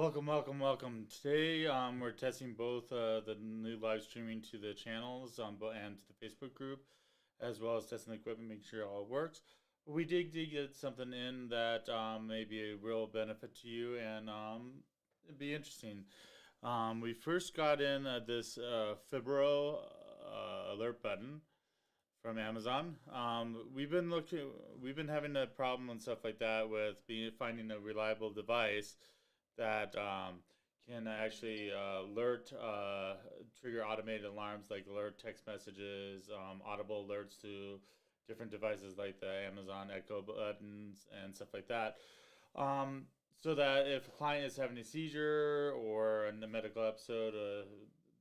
Welcome, welcome, welcome. Today, we're testing both the new live streaming to the channels and to the Facebook group, as well as testing the equipment, making sure it all works. We did get something in that may be a real benefit to you, and it'd be interesting. We first got in this Fibaro alert button from Amazon. We've been having a problem and stuff like that with finding a reliable device that can actually alert, trigger automated alarms like alert text messages, audible alerts to different devices like the Amazon Echo buttons and stuff like that. So that if a client is having a seizure or in a medical episode,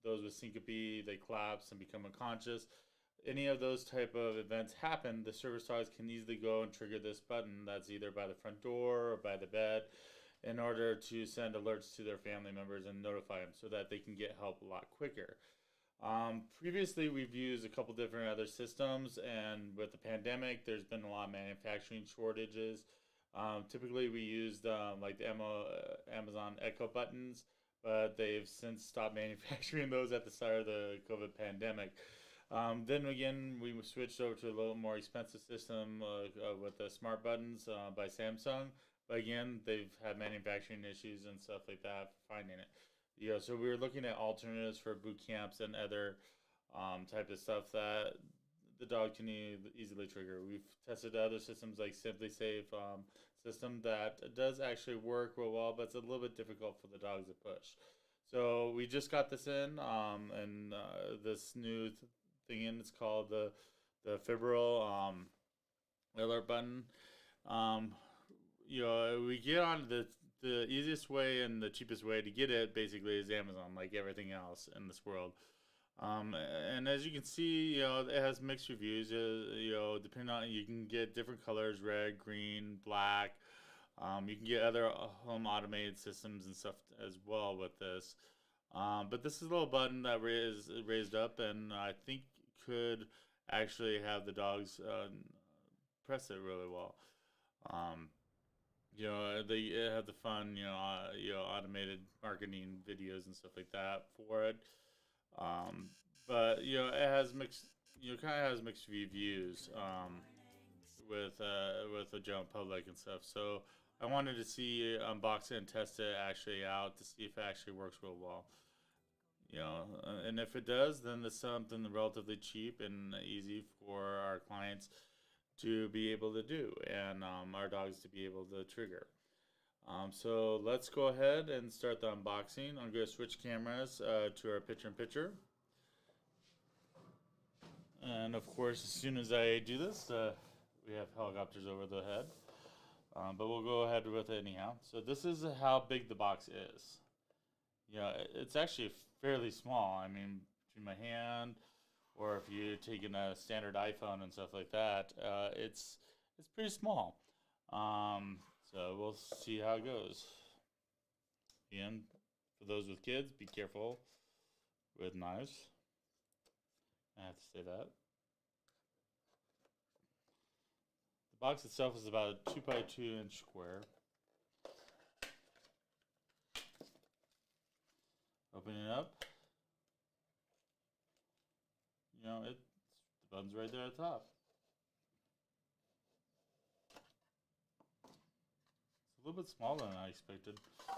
those with syncope, they collapse and become unconscious. Any of those type of events happen, the service dogs can easily go and trigger this button that's either by the front door or by the bed in order to send alerts to their family members and notify them so that they can get help a lot quicker. Previously, we've used a couple different other systems, and with the pandemic, there's been a lot of manufacturing shortages. Typically, we used like the Amazon Echo buttons, but they've since stopped manufacturing those at the start of the COVID pandemic. Then again, we switched over to a little more expensive system with the smart buttons by Samsung. But again, they've had manufacturing issues and stuff like that for finding it. So we were looking at alternatives for boot camps and other type of stuff that the dog can easily trigger. We've tested other systems like Simply Safe system that does actually work real well, but it's a little bit difficult for the dogs to push. So we just got this in, and this new thing in. It's called the Fibaro alert button. Um, we get on the easiest way and the cheapest way to get it basically is Amazon, like everything else in this world. And as you can see, it has mixed reviews. Depending on, you can get different colors: red, green, black. You can get other home automated systems and stuff as well with this. But this is a little button that is raised up, and I think could actually have the dogs press it really well. Um, they have the fun, automated marketing videos and stuff like that for it. Um, but it has mixed, kind of has mixed reviews with the general public and stuff. So I wanted to see unbox it and test it actually out to see if it actually works real well. And if it does, then it's something relatively cheap and easy for our clients to be able to do, and our dogs to be able to trigger. So let's go ahead and start the unboxing. I'm going to switch cameras to our picture-in-picture. And of course, as soon as I do this, we have helicopters over the head. But we'll go ahead with it anyhow. So this is how big the box is. It's actually fairly small. I mean, between my hand, or if you're taking a standard iPhone and stuff like that, it's pretty small. So we'll see how it goes. And for those with kids, be careful with knives. I have to say that. The box itself is about a 2 by 2 inch square. Open it up. The button's right there at the top. It's a little bit smaller than I expected. So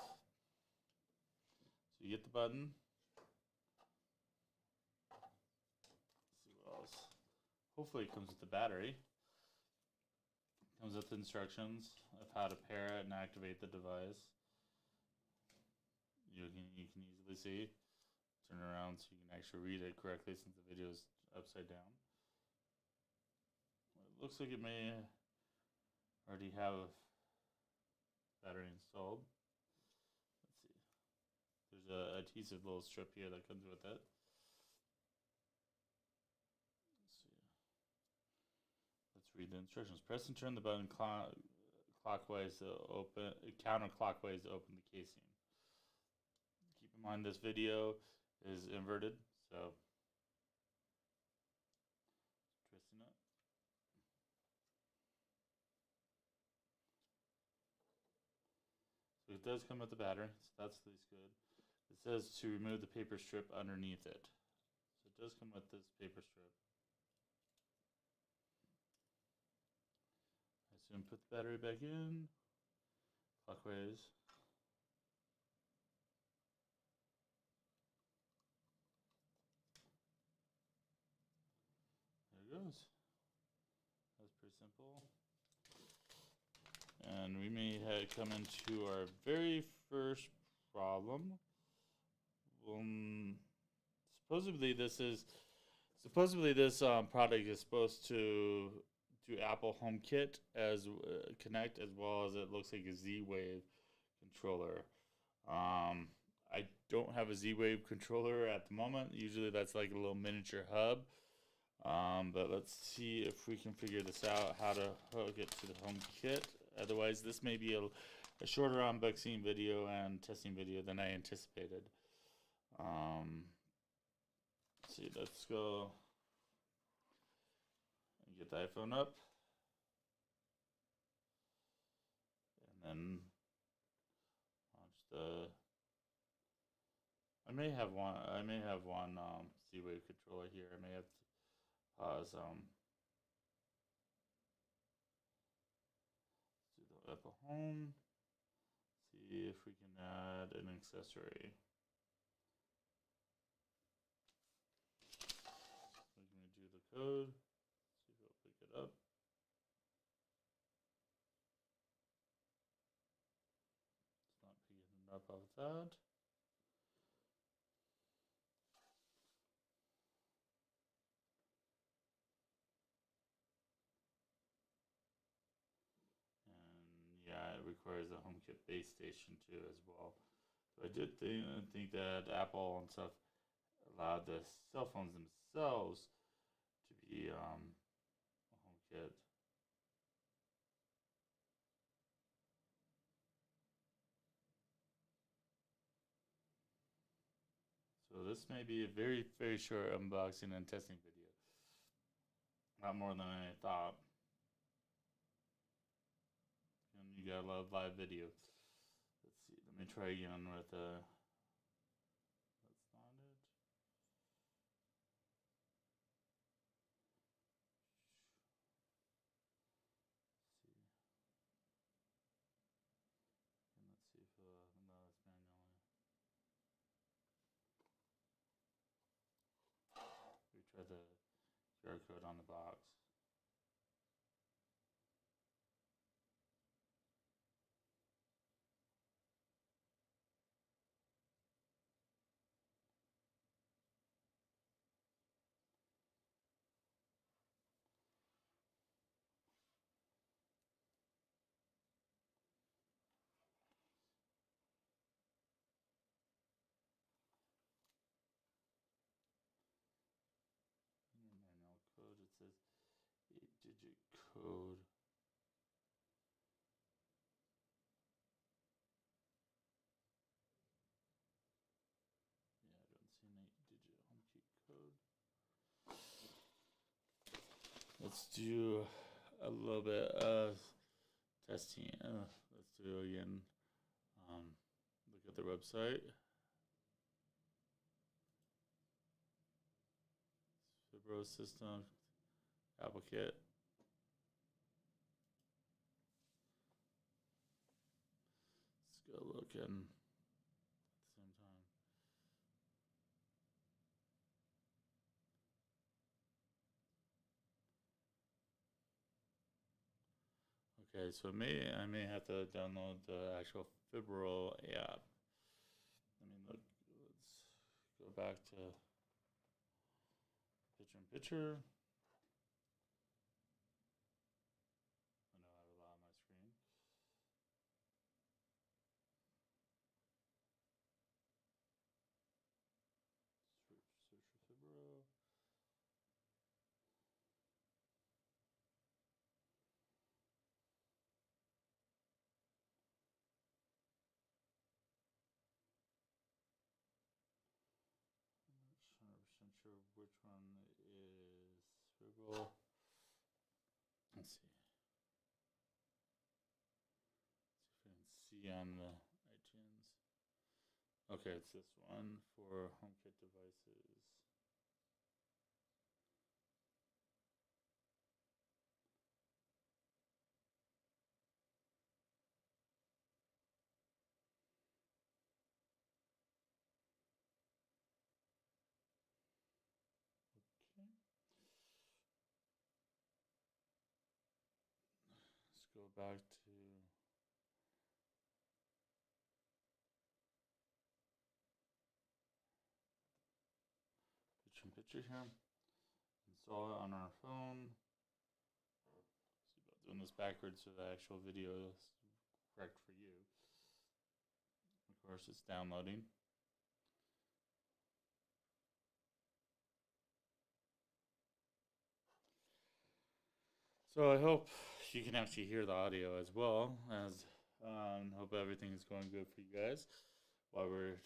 you get the button. Let's see what else. Hopefully it comes with the battery. It comes with instructions of how to pair it and activate the device. You can easily see. Turn it around so you can actually read it correctly since the video is upside down. It looks like it may already have battery installed. Let's see. There's a adhesive little strip here that comes with it. Let's see. Let's read the instructions. Press and turn the button clockwise to open, counterclockwise to open the casing. Keep in mind this video is inverted, so twisting it. So it does come with the battery, so that's at least good. It says to remove the paper strip underneath it. So it does come with this paper strip. I assume put the battery back in clockwise. There it goes. That's pretty simple. And we may have come into our very first problem. Supposedly this product is supposed to do Apple HomeKit as Connect, as well as it looks like a Z-Wave controller. I don't have a Z-Wave controller at the moment. Usually that's like a little miniature hub. But let's see if we can figure this out, how to hook it to the HomeKit. Otherwise, this may be a shorter unboxing video and testing video than I anticipated. Let's see, let's go and get the iPhone up. And then launch the... I may have one Z-Wave controller here. I may have to pause let's do the Apple Home. See if we can add an accessory. We're going to do the code. See if it'll pick it up. It's not picking it up off that. Yeah, it requires a HomeKit base station too as well. So I did think that Apple and stuff allowed the cell phones themselves to be a HomeKit. So this may be a very, very short unboxing and testing video. Not more than I thought. You gotta love live video. Let's see. Let me try again with that's not it. Let's see. And let's see if allow this manually. We try the QR code on the box. Manual code. It says 8-digit code. Yeah, I don't see an 8-digit HomeKit code. Let's do a little bit of testing. Let's do it again. Look at the website. Fibaro system, Apple Kit. Let's go look in at the same time. Okay, so I may have to download the actual Fibaro app. Let me look. Let's go back to picture. I know I have a lot on my screen. Search for Fibaro. I'm not 100% sure which one is Fibaro. Let's see. See if I can see on the Okay, it's this one for HomeKit devices. Okay. Let's go back to picture here. Install it on our phone. See about doing this backwards so the actual video is correct for you. Of course, it's downloading. So I hope you can actually hear the audio as well as hope everything's going good for you guys while we're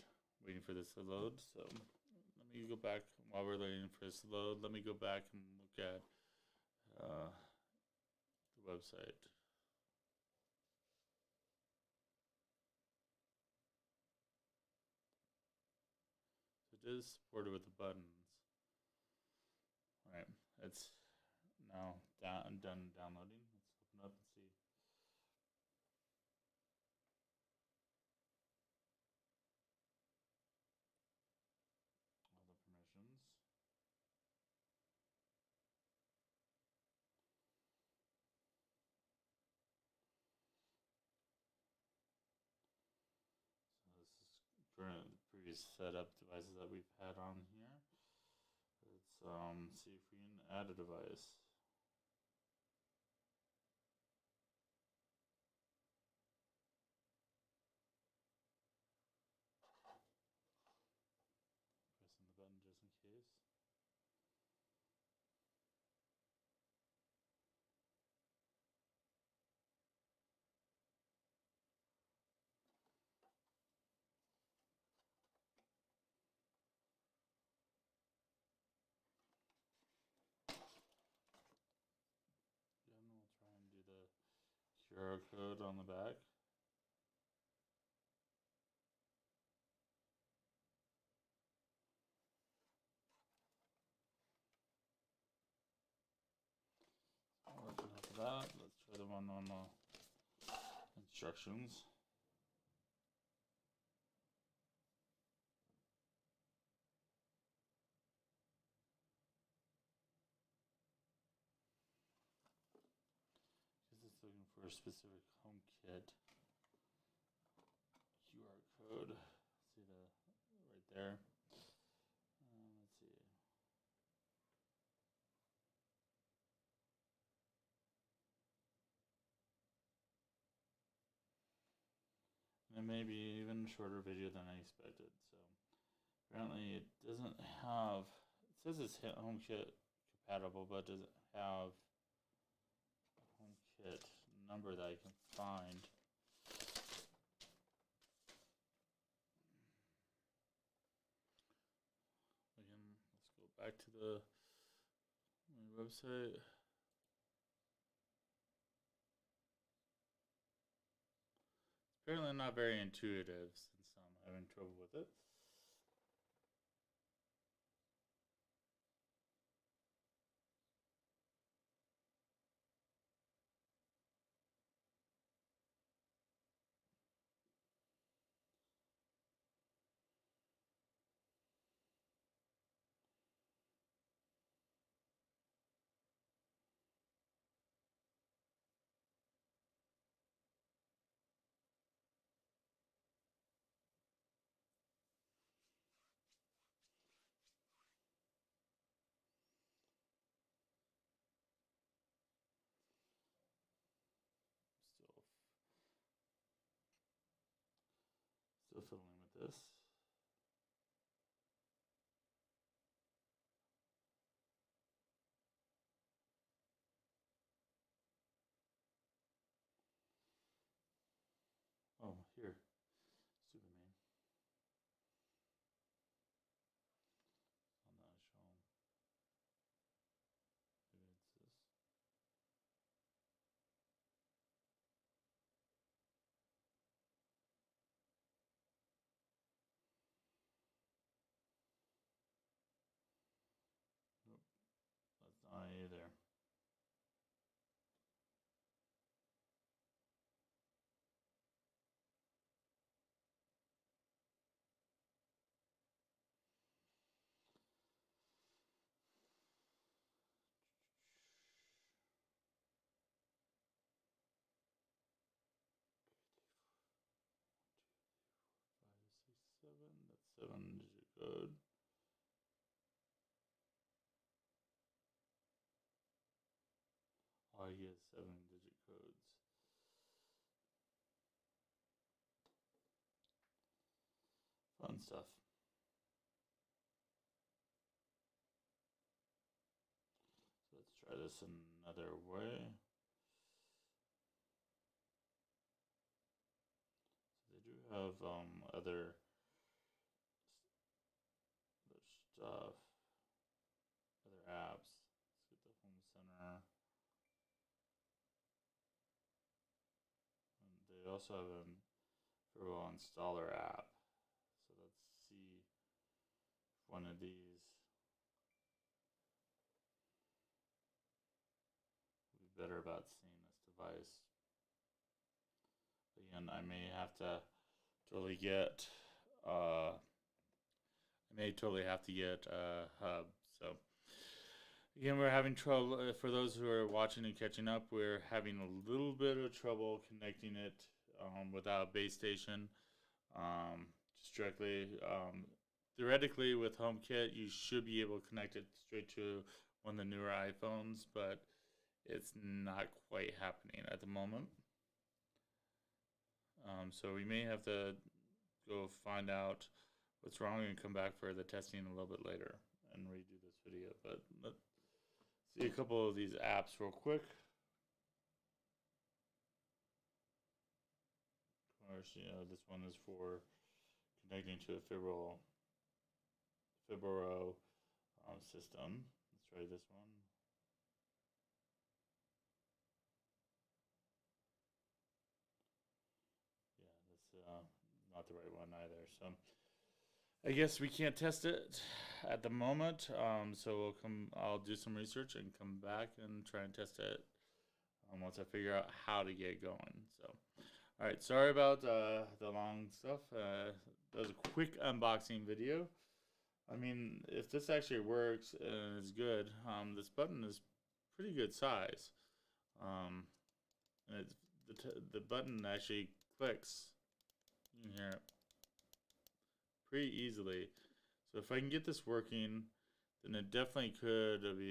waiting for this to load. So let me go back while we're waiting for this to load. Let me go back and look at the website. So it is supported with the buttons. All right, it's now done downloading. Let's open up and see. All the permissions. So this is current previous setup devices that we've had on here. Let's see if we can add a device. Pressing the button just in case. Then we'll try and do the QR code on the back. After that, let's try the one on the instructions. Because it's looking for a specific HomeKit QR code. See the right there. Let's see. And maybe even a shorter video than I expected. So apparently it doesn't have. It says it's HomeKit compatible, but doesn't have a HomeKit number that I can find. Again, let's go back to my website. Apparently not very intuitive since I'm having trouble with it. Still fiddling with this. Oh, here. Superman. I'll not show him. Maybe it's this. 7-digit codes. Fun stuff. So let's try this another way. So they do have other stuff, other apps. Let's get the home center. And they also have a Fibaro installer app. So let's see if one of these will be better about seeing this device. Again, I may have to totally get Hub. So again, we're having trouble. For those who are watching and catching up, we're having a little bit of trouble connecting it without a base station. Just directly. Theoretically, with HomeKit, you should be able to connect it straight to one of the newer iPhones, but it's not quite happening at the moment. So we may have to go find out what's wrong and come back for the testing a little bit later and redo this video. But let's see a couple of these apps real quick. Of course, this one is for connecting to a Fibaro system. Let's try this one. Yeah, that's not the right one either. So I guess we can't test it at the moment. So I'll do some research and come back and try and test it once I figure out how to get going. So, all right, sorry about the long stuff. That was a quick unboxing video. I mean, if this actually works and is good, this button is pretty good size. And the button actually clicks. You can hear it pretty easily. So if I can get this working, then it definitely could be